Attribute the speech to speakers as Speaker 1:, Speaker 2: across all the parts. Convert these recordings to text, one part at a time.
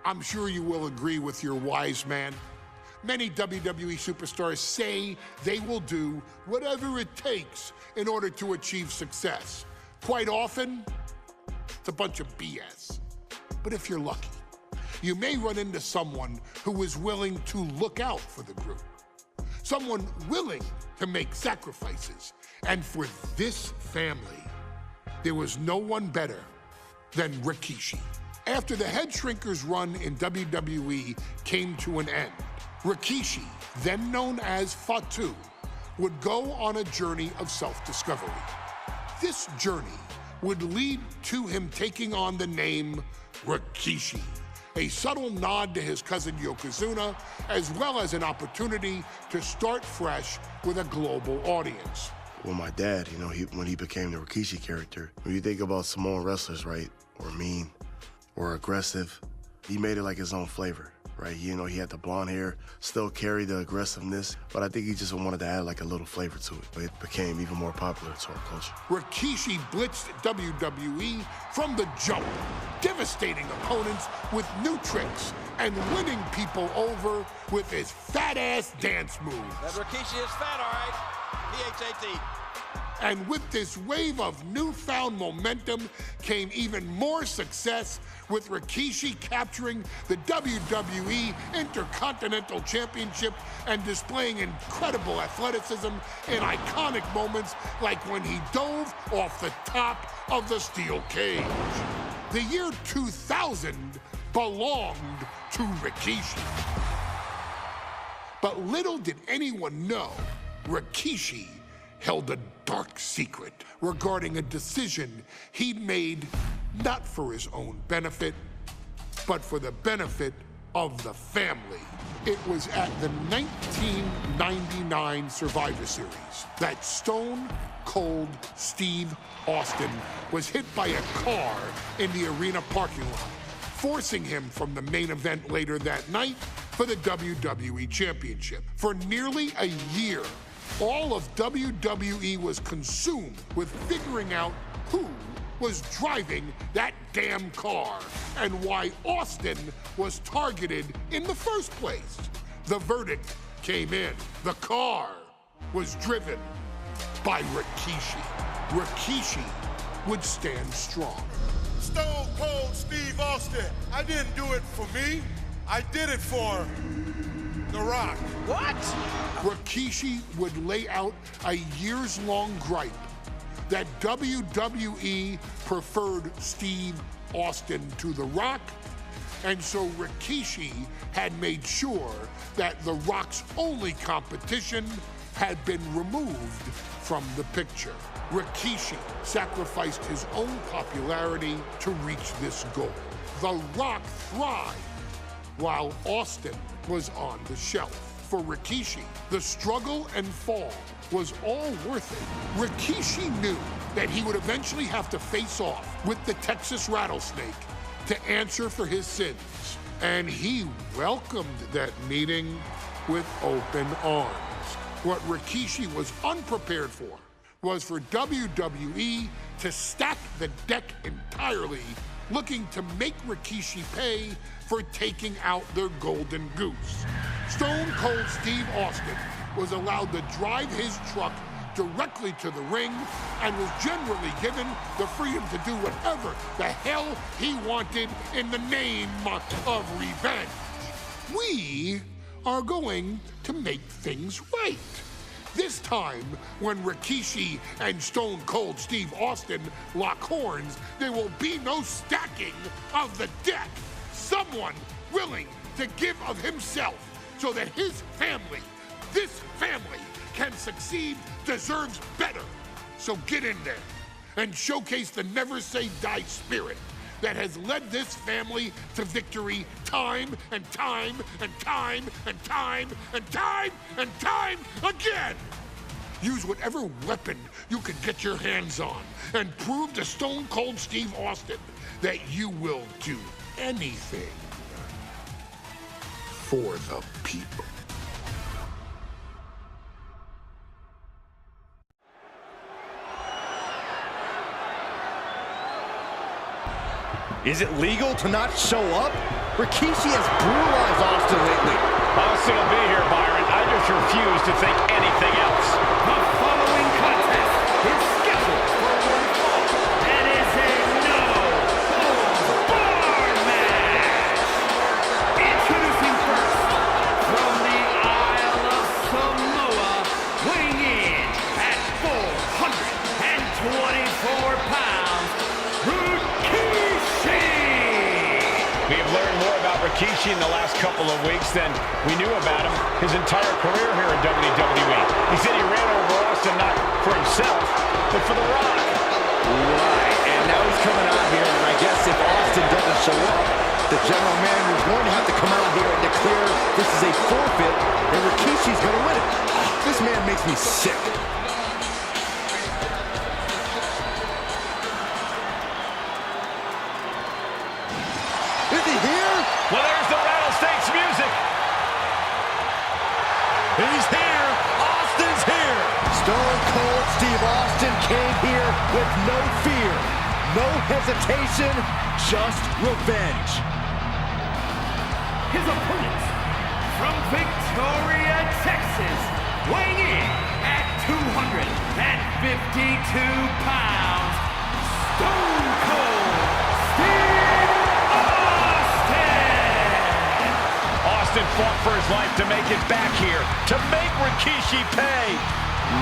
Speaker 1: I'm sure you will agree with your wise man. Many WWE superstars say they will do whatever it takes in order to achieve success. Quite often, it's a bunch of BS. But if you're lucky, you may run into someone who is willing to look out for the group. Someone willing to make sacrifices. And for this family, there was no one better than Rikishi. After the Head Shrinkers run in WWE came to an end, Rikishi, then known as Fatu, would go on a journey of self-discovery. This journey would lead to him taking on the name Rikishi, a subtle nod to his cousin Yokozuna, as well as an opportunity to start fresh with a global audience.
Speaker 2: Well, my dad, you know, when he became the Rikishi character, when you think about Samoan wrestlers, right, or mean, or aggressive, he made it like his own flavor, right? You know, he had the blonde hair, still carried the aggressiveness, but I think he just wanted to add like a little flavor to it. But it became even more popular to our culture.
Speaker 1: Rikishi blitzed WWE from the jump, devastating opponents with new tricks and winning people over with his fat-ass dance moves.
Speaker 3: That Rikishi is fat, all right. P-H-A-T.
Speaker 1: And with this wave of newfound momentum came even more success, with Rikishi capturing the WWE Intercontinental Championship and displaying incredible athleticism in iconic moments like when he dove off the top of the steel cage. The year 2000 belonged to Rikishi. But little did anyone know, Rikishi held a dark secret regarding a decision he'd made not for his own benefit, but for the benefit of the family. It was at the 1999 Survivor Series that Stone Cold Steve Austin was hit by a car in the arena parking lot, forcing him from the main event later that night for the WWE Championship. For nearly a year, all of WWE was consumed with figuring out who was driving that damn car and why Austin was targeted in the first place. The verdict came in. The car was driven by Rikishi. Rikishi would stand strong.
Speaker 4: Stone Cold Steve Austin, I didn't do it for me. I did it for The Rock.
Speaker 3: What?
Speaker 1: Rikishi would lay out a years-long gripe that WWE preferred Steve Austin to The Rock, and so Rikishi had made sure that The Rock's only competition had been removed from the picture. Rikishi sacrificed his own popularity to reach this goal. The Rock thrived while Austin was on the shelf. For Rikishi, the struggle and fall was all worth it. Rikishi knew that he would eventually have to face off with the Texas Rattlesnake to answer for his sins. And he welcomed that meeting with open arms. What Rikishi was unprepared for was for WWE to stack the deck entirely, looking to make Rikishi pay for taking out their golden goose. Stone Cold Steve Austin was allowed to drive his truck directly to the ring and was generally given the freedom to do whatever the hell he wanted in the name of revenge. We are going to make things right. This time, when Rikishi and Stone Cold Steve Austin lock horns, there will be no stacking of the deck. Someone willing to give of himself so that his family, this family, can succeed, deserves better. So get in there and showcase the never say die spirit that has led this family to victory time and time and time and time and time and time again. Use whatever weapon you can get your hands on and prove to Stone Cold Steve Austin that you will do anything for the people.
Speaker 5: Is it legal to not show up? Rikishi has brutalized Austin lately.
Speaker 3: Austin will be here, Byron. I just refuse to think anything else.
Speaker 6: The following contest is scheduled for one fall and is a no-holds-barred match. Introducing first, from the Isle of Samoa, weighing in at 424 pounds, Rikishi.
Speaker 3: We have learned more about Rikishi in the last couple of weeks than we knew about him his entire career here in WWE. He said he ran over Austin not for himself, but for The Rock.
Speaker 5: Right, and now he's coming out here, and I guess if Austin doesn't show up, the general manager is going to have to come out here and declare this is a forfeit, and Rikishi's going to win it. This man makes me sick. Is he here?
Speaker 3: Well, there's the Rattlesnakes music.
Speaker 5: He's here. Austin's here. Stone Cold Steve Austin came here with no fear, no hesitation, just revenge.
Speaker 6: His opponent, from Victoria, Texas, weighing in at 252 pounds, Stone Cold Steve Austin!
Speaker 3: Austin fought for his life to make it back here, to make Rikishi pay.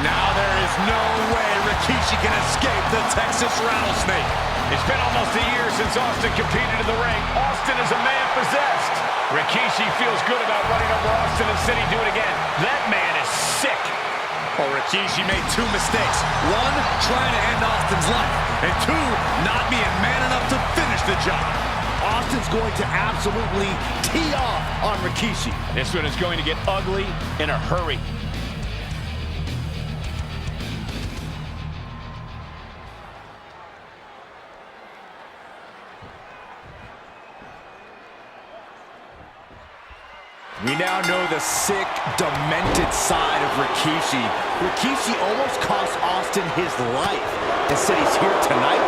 Speaker 5: Now there is no way Rikishi can escape the Texas Rattlesnake.
Speaker 3: It's been almost a year since Austin competed in the ring. Austin is a man possessed. Rikishi feels good about running over Austin and said he'd do it again. That man is sick.
Speaker 5: Well, Rikishi made two mistakes. One, trying to end Austin's life. And two, not being man enough to finish the job. Austin's going to absolutely tee off on Rikishi.
Speaker 3: This one is going to get ugly in a hurry.
Speaker 5: We now know the sick, demented side of Rikishi. Rikishi almost cost Austin his life and said he's here tonight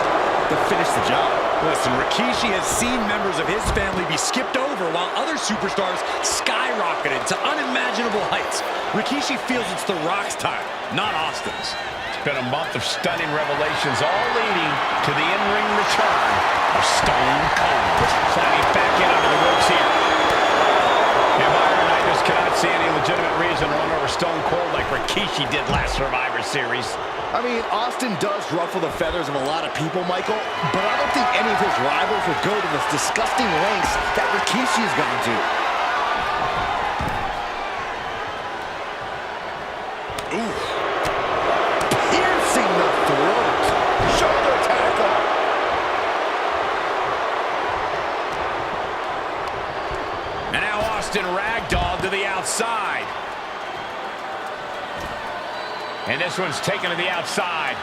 Speaker 5: to finish the job. Listen, Rikishi has seen members of his family be skipped over while other superstars skyrocketed to unimaginable heights. Rikishi feels it's The Rock's time, not Austin's.
Speaker 3: It's been a month of stunning revelations, all leading to the in-ring return of Stone Cold. Climbing back in under the ropes here. And Byron, I just cannot see any legitimate reason to run over Stone Cold like Rikishi did last Survivor Series.
Speaker 5: I mean, Austin does ruffle the feathers of a lot of people, Michael, but I don't think any of his rivals would go to the disgusting lengths that Rikishi has gone to. Ooh. Piercing the throat. Shoulder tackle.
Speaker 3: And now Austin ragdolled to the outside. And this one's taken to the outside.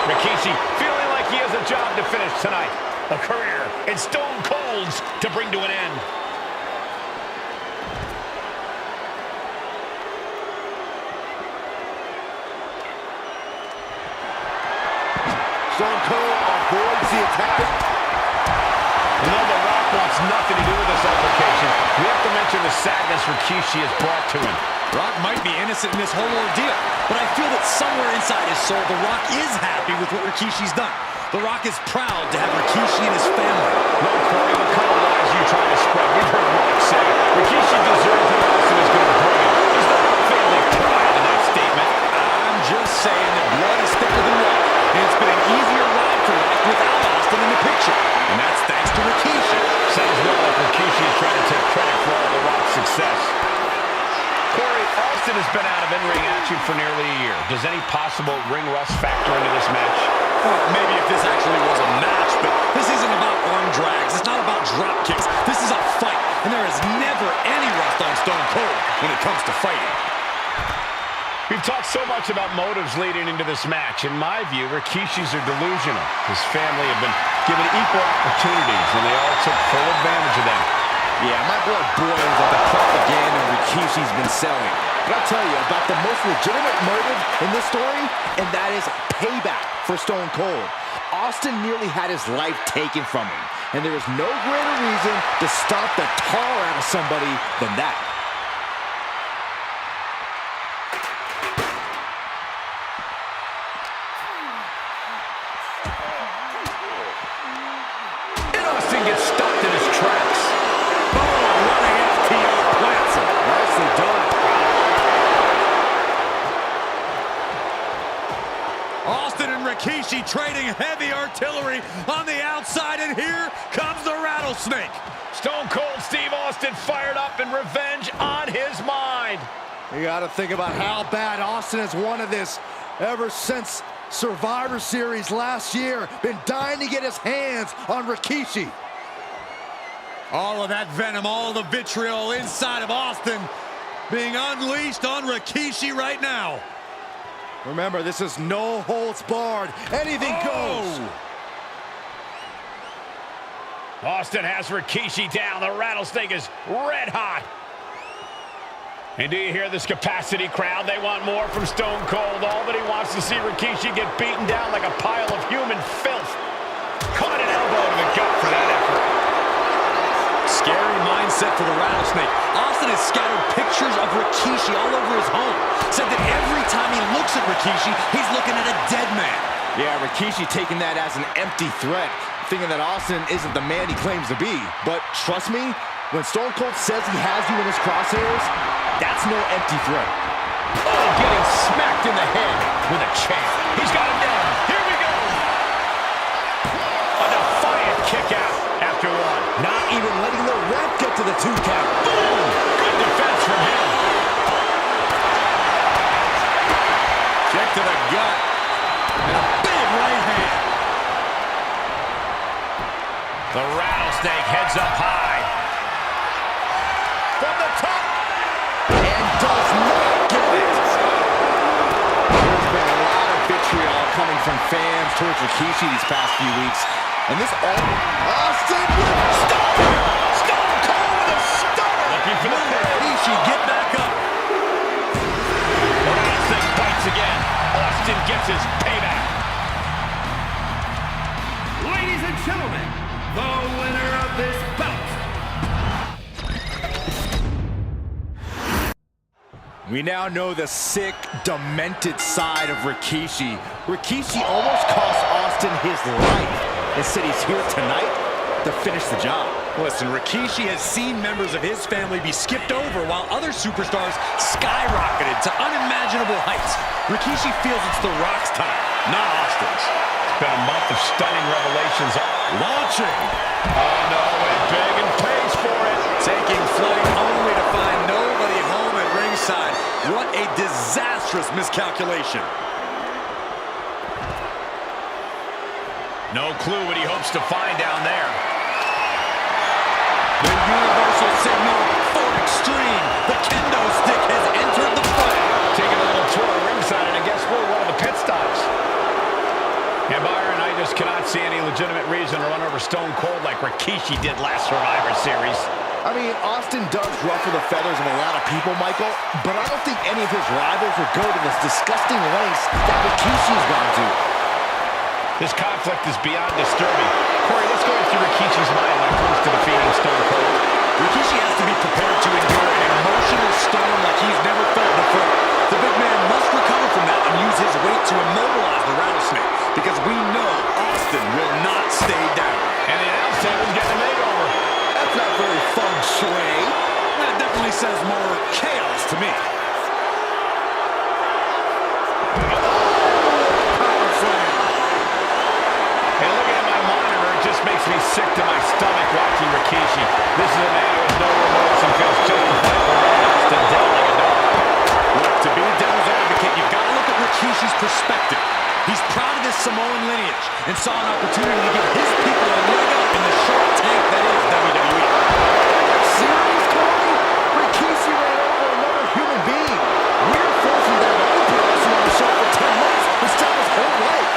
Speaker 3: Rikishi feeling like he has a job to finish tonight. A career in Stone Cold's to bring to an end.
Speaker 5: Stone Cold avoids the attack.
Speaker 3: And though The Rock wants nothing to do with this altercation, we have to mention the sadness Rikishi has brought to him.
Speaker 5: Rock might be innocent in this whole ordeal, but I feel that somewhere inside his soul, The Rock is happy with what Rikishi's done. The Rock is proud to have Rikishi and his family.
Speaker 3: No, Corey, what kind of lies are you trying to spread? We've heard Rock say Rikishi deserves what Austin is going to bring him. There's no family pride in that statement.
Speaker 5: I'm just saying that blood is thicker than water, and it's been an easier ride for Rock without Austin in the picture. And that's thanks to Rikishi.
Speaker 3: Sounds well like Rikishi is trying to take credit for all The Rock's success. Corey, Austin has been out of in-ring action for nearly a year. Does any possible ring rust factor into this match?
Speaker 5: Well, maybe if this actually was a match, but this isn't about arm drags. It's not about drop kicks. This is a fight, and there is never any rust on Stone Cold when it comes to fighting.
Speaker 3: We've talked so much about motives leading into this match. In my view, Rikishi's are delusional. His family have been given equal opportunities, and they all took full advantage of them.
Speaker 5: Yeah, my blood boils at the propaganda Rikishi's been selling. But I'll tell you about the most legitimate motive in this story, and that is payback for Stone Cold. Austin nearly had his life taken from him, and there is no greater reason to stomp the tar out of somebody than that.
Speaker 3: And Austin gets stopped in his tracks.
Speaker 5: Running FTO plants him. Nicely done.
Speaker 7: Austin and Rikishi trading heavy artillery on the outside, and here comes the rattlesnake.
Speaker 3: Stone Cold Steve Austin fired up and revenge on his mind.
Speaker 5: You got to think about how bad Austin has wanted this ever since Survivor Series last year. Been dying to get his hands on Rikishi.
Speaker 7: All of that venom, all the vitriol inside of Austin being unleashed on Rikishi right now.
Speaker 5: Remember, this is no holds barred. Anything goes.
Speaker 3: Austin has Rikishi down. The rattlesnake is red hot. And do you hear this capacity crowd? They want more from Stone Cold. All that he wants to see Rikishi get beaten down like a pile of human filth. Caught an elbow to the gut for that effort.
Speaker 7: Scary mindset for the rattlesnake. Austin has scattered pictures of Rikishi all over his home. Said that every time he looks at Rikishi, he's looking at a dead man.
Speaker 5: Yeah, Rikishi taking that as an empty threat, thinking that Austin isn't the man he claims to be. But trust me, when Stone Cold says he has you in his crosshairs, that's no empty threat.
Speaker 3: Oh, getting smacked in the head with a chair. He's got him down. Here we go. A defiant kick out after one.
Speaker 5: Not even letting the ref get to the 2 count.
Speaker 3: Boom! Good defense from him.
Speaker 7: Kick to the gut. And a big right hand.
Speaker 3: The rattlesnake heads up high. From the top.
Speaker 5: And does not get it. There's been a lot of vitriol coming from fans towards Rikishi these past few weeks. And this all... Austin with
Speaker 3: Stone Cold with a stunner. Looking for the
Speaker 7: Rikishi, get back up.
Speaker 3: The rattlesnake bites again. Austin gets his payback.
Speaker 6: Ladies and gentlemen, the winner of this bout.
Speaker 5: We now know the sick, demented side of Rikishi. Rikishi almost cost Austin his life and said he's here tonight to finish the job.
Speaker 7: Listen, Rikishi has seen members of his family be skipped over while other superstars skyrocketed to unimaginable heights. Rikishi feels it's The Rock's time, not Austin's.
Speaker 3: It's been a month of stunning revelations.
Speaker 7: Launching.
Speaker 3: Oh no, went big and pays for it.
Speaker 7: Taking flight only to find nobody home at ringside. What a disastrous miscalculation.
Speaker 3: No clue what he hopes to find down there.
Speaker 7: The universal signal for extreme. The kendo stick has entered the fray.
Speaker 3: Taking a little tour of ringside, and I guess we're one of the pit stops. And Byron, I just cannot see any legitimate reason to run over Stone Cold like Rikishi did last Survivor Series.
Speaker 5: I mean, Austin does ruffle the feathers of a lot of people, Michael, but I don't think any of his rivals would go to this disgusting lengths that Rikishi's gone to.
Speaker 3: This conflict is beyond disturbing. Corey, let's go into Rikishi's mind when it comes to defeating Stone Cold.
Speaker 7: Rikishi has to be prepared to endure an emotional storm like he's never felt before. The big man must recover from that and use his weight to immobilize the rattlesnake, because we know Austin will not stay down.
Speaker 3: And the announce table's getting a makeover.
Speaker 5: That's not very feng shui.
Speaker 7: That definitely says more chaos to me.
Speaker 3: And looking at my monitor, it just makes me sick to my stomach watching Rikishi. This is a man who has no remorse and feels justified for Austin down like a dog.
Speaker 7: Look, to be the devil's advocate, you've got to look at Rikishi's perspective. He's proud of his Samoan lineage and saw an opportunity to give his people a leg up in the shark tank that is WWE.
Speaker 5: Serious, Corey? Rikishi ran over another human being. We're forcing them to put Austin on the show for 10 months and stop his whole life.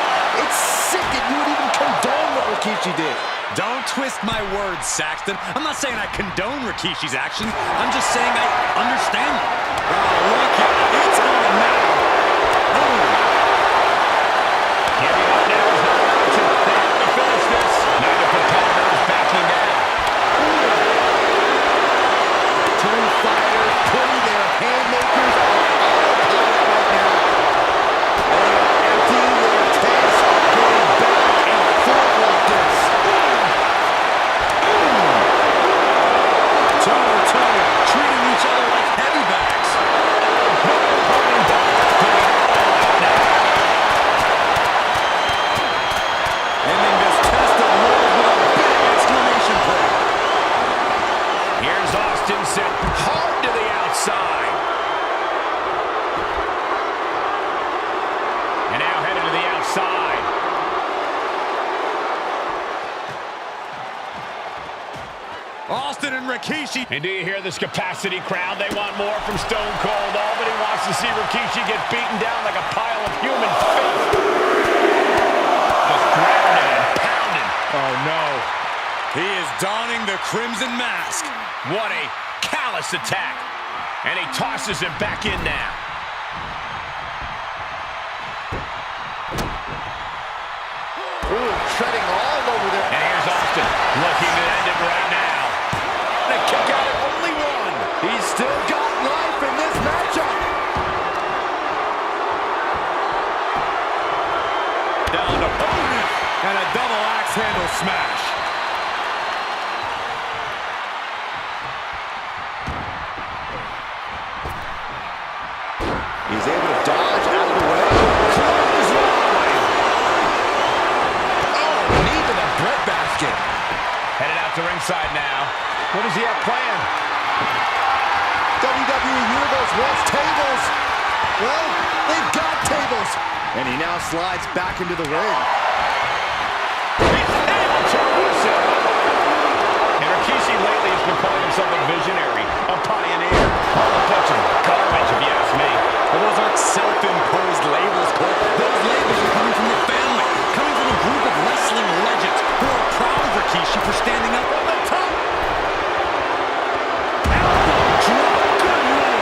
Speaker 5: It's sick that you would even condone what Rikishi did.
Speaker 7: Don't twist my words, Saxton. I'm not saying I condone Rikishi's actions. I'm just saying I understand them. Oh, look at it. It's on now. Oh.
Speaker 3: Giving up now is not an option. They have to finish this. Neither competitor is backing down.
Speaker 5: Two fighters putting their haymakers on autopilot right now. They are emptying their tanks, going back and forth like this.
Speaker 7: Toe-to-toe, treating each other like heavy bags. Ending this test of love with a big exclamation point.
Speaker 3: Here's Austin sent hard to the outside. And now headed to the outside.
Speaker 7: Austin and Rikishi.
Speaker 3: And do you hear this capacity crowd? They want more from Stone Cold. Albany wants to see Rikishi get beaten down like a pile of human filth. Just grounded and pounded.
Speaker 7: Oh, no. He is donning the crimson mask.
Speaker 3: What a callous attack. And he tosses him back in now.
Speaker 5: Ooh, treading all over there.
Speaker 3: And here's Austin looking to end it right now.
Speaker 5: A kick out at only one. He's still got life in this matchup.
Speaker 7: Down to boom. And a double axe handle smash.
Speaker 5: He's able to dodge out of the way.
Speaker 3: Clothesline.
Speaker 5: Oh, knee to the breadbasket.
Speaker 3: Headed out to ringside now. What does he have planned?
Speaker 5: WWE Universe wants tables. Well, they've got tables. And he now slides back into the ring.
Speaker 3: And Rikishi lately has been calling himself a visionary, a pioneer. A bunch of garbage, if you ask me.
Speaker 7: Well, those aren't self-imposed labels, Cole. Those labels are coming from the family, coming from a group of wrestling legends who are proud of Rikishi for standing up on the top. Elbow drop. Good Lord.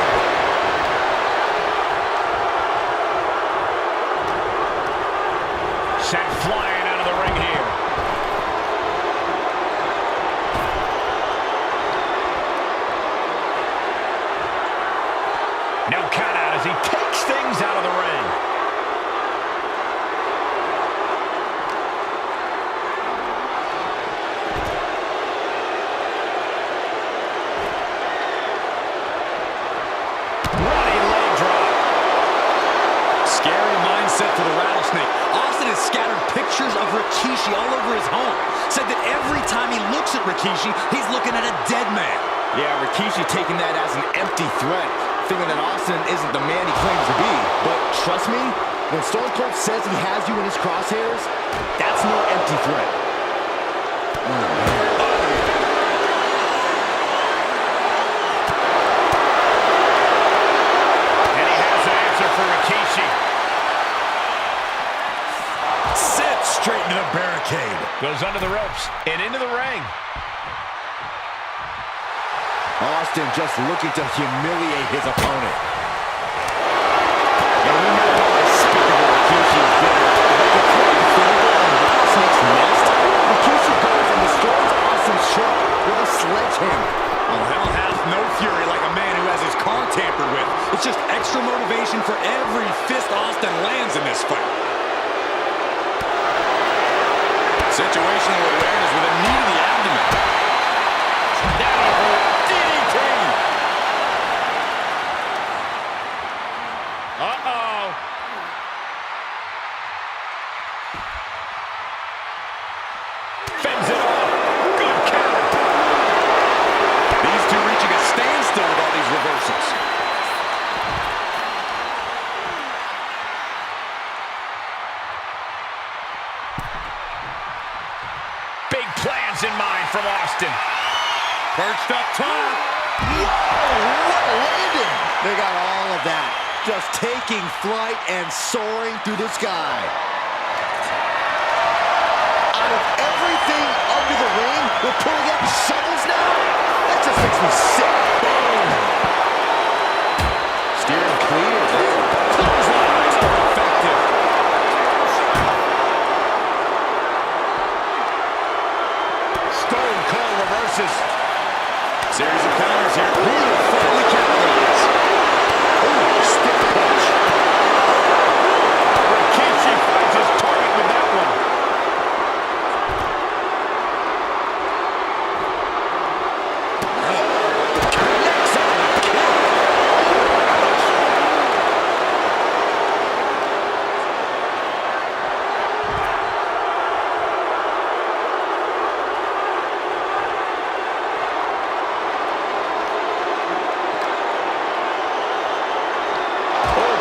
Speaker 3: Sent flying out of the ring here. No count out as he takes things out of the ring. Running leg drop.
Speaker 7: Scary mindset for the Rattlesnake. Austin has scattered pictures of Rikishi all over his home. Said that every time he looks at Rikishi, he's looking at a dead man.
Speaker 5: Yeah, Rikishi taking that as an empty threat, thinking that Austin isn't the man he claims to be. But trust me, when Stone Cold says he has you in his crosshairs, that's no empty threat.
Speaker 3: And he has an answer for Rikishi.
Speaker 7: Sit straight into the barricade.
Speaker 3: Goes under the ropes and into the ring.
Speaker 5: Austin just looking to humiliate his opponent. And we know how despicable Rikishi has been. But to throw the finger on Rattlesnake's nest, Rikishi goes and destroys Austin's truck with a sledgehammer.
Speaker 7: Well, hell hath no fury like a man who has his car tampered with. It's just extra motivation for every fist Austin lands in this fight. Situational awareness with a knee to the abdomen.
Speaker 3: Uh-oh. Fends it off. Good count.
Speaker 7: These two reaching a standstill with all these reversals.
Speaker 3: Big plans in mind from Austin.
Speaker 7: Perched up top.
Speaker 5: Whoa, what a landing! They got all of that. Just taking flight and soaring through the sky. Out of everything under the We're pulling out shovels now? That just makes me sick. Boom. Steering clear there. Clothesline. Effective.
Speaker 3: Stone Cold reverses.
Speaker 7: Series of counters here. Who will finally capitalize?
Speaker 5: Ooh, stiff punch.
Speaker 3: Rikishi finds his target with that one.
Speaker 5: Connects on the kick.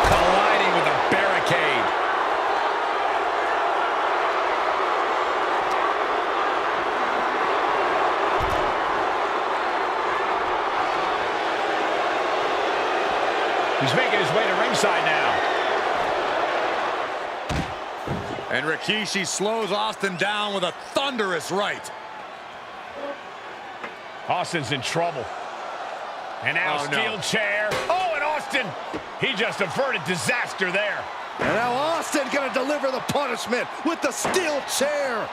Speaker 3: Colliding with a barricade. He's making his way to ringside now.
Speaker 7: And Rikishi slows Austin down with a thunderous right.
Speaker 3: Austin's in trouble. And now steel chair. Oh, and Austin, he just averted disaster there.
Speaker 5: And now Austin gonna deliver the punishment with the steel chair.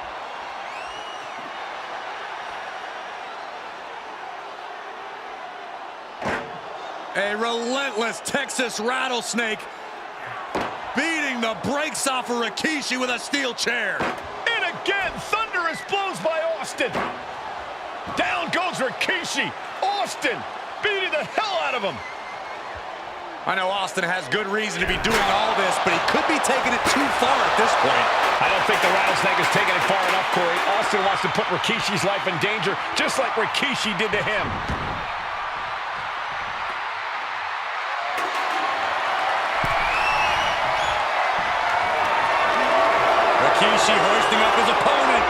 Speaker 7: A relentless Texas rattlesnake beating the brakes off of Rikishi with a steel chair.
Speaker 3: And again, thunderous blows by Austin. Down goes Rikishi. Austin beating the hell out of him.
Speaker 7: I know Austin has good reason to be doing all this, but he could be taking it too far at this point.
Speaker 3: I don't think the rattlesnake is taking it far enough, Corey. Austin wants to put Rikishi's life in danger, just like Rikishi did to him.
Speaker 7: Rikishi hoisting up his opponent.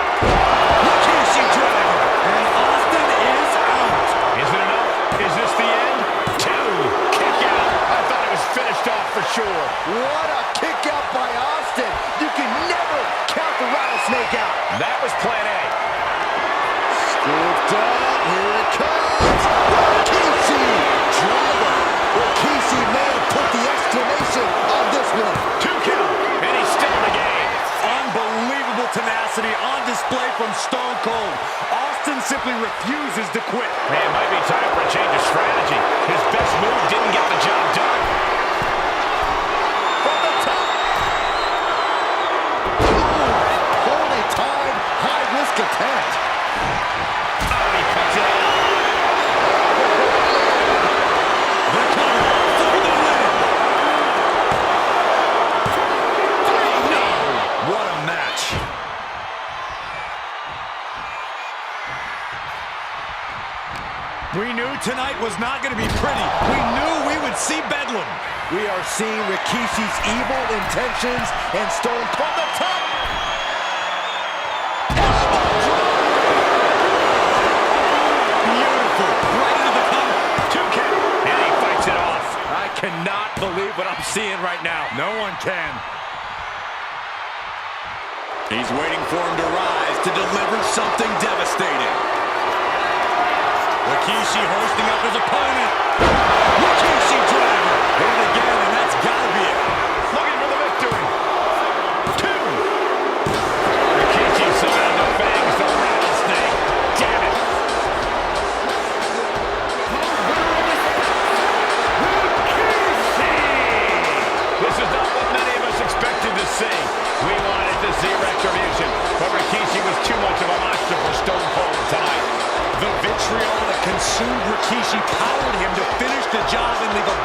Speaker 7: Rikishi driver. And Austin is out.
Speaker 3: Is it enough? Is this the end? 2. Kick out. I thought it was finished off for sure.
Speaker 5: What a kick out by Austin. You can never count the rattlesnake out.
Speaker 3: That was plan A.
Speaker 5: Scooped up. Here it comes. Rikishi driver. Rikishi may have put the exclamation on this one.
Speaker 3: 2 count. And he's still in the game.
Speaker 7: Unbelievable tenacity on display from Stone Cold. Austin simply refuses to quit.
Speaker 3: Man, it might be time for a change of strategy. His best move didn't get the job done.
Speaker 5: From the top. Poorly timed, high-risk attempt.
Speaker 3: Oh, he cuts it out.
Speaker 7: The cover for the win. What a match. We knew tonight was not going to be pretty. We knew we would see bedlam.
Speaker 5: We are seeing Rikishi's evil intentions and Stone from the top.
Speaker 7: Beautiful. Right into the cover.
Speaker 3: 2 count. And he fights it off.
Speaker 7: I cannot believe what I'm seeing right now. No one can. He's waiting for him to rise to deliver something devastating. Rikishi hoisting up his opponent. Rikishi driver. Hit it again, and that's got to be it.
Speaker 3: Looking for the victory. 2. Rikishi somehow defangs the rattlesnake. Damn it. This is not what many of us expected to see. We wanted to see retribution, but Rikishi was too much of a monster for Stone Cold tonight.
Speaker 7: The vitriol that consumed Rikishi powered him to finish the job and leave a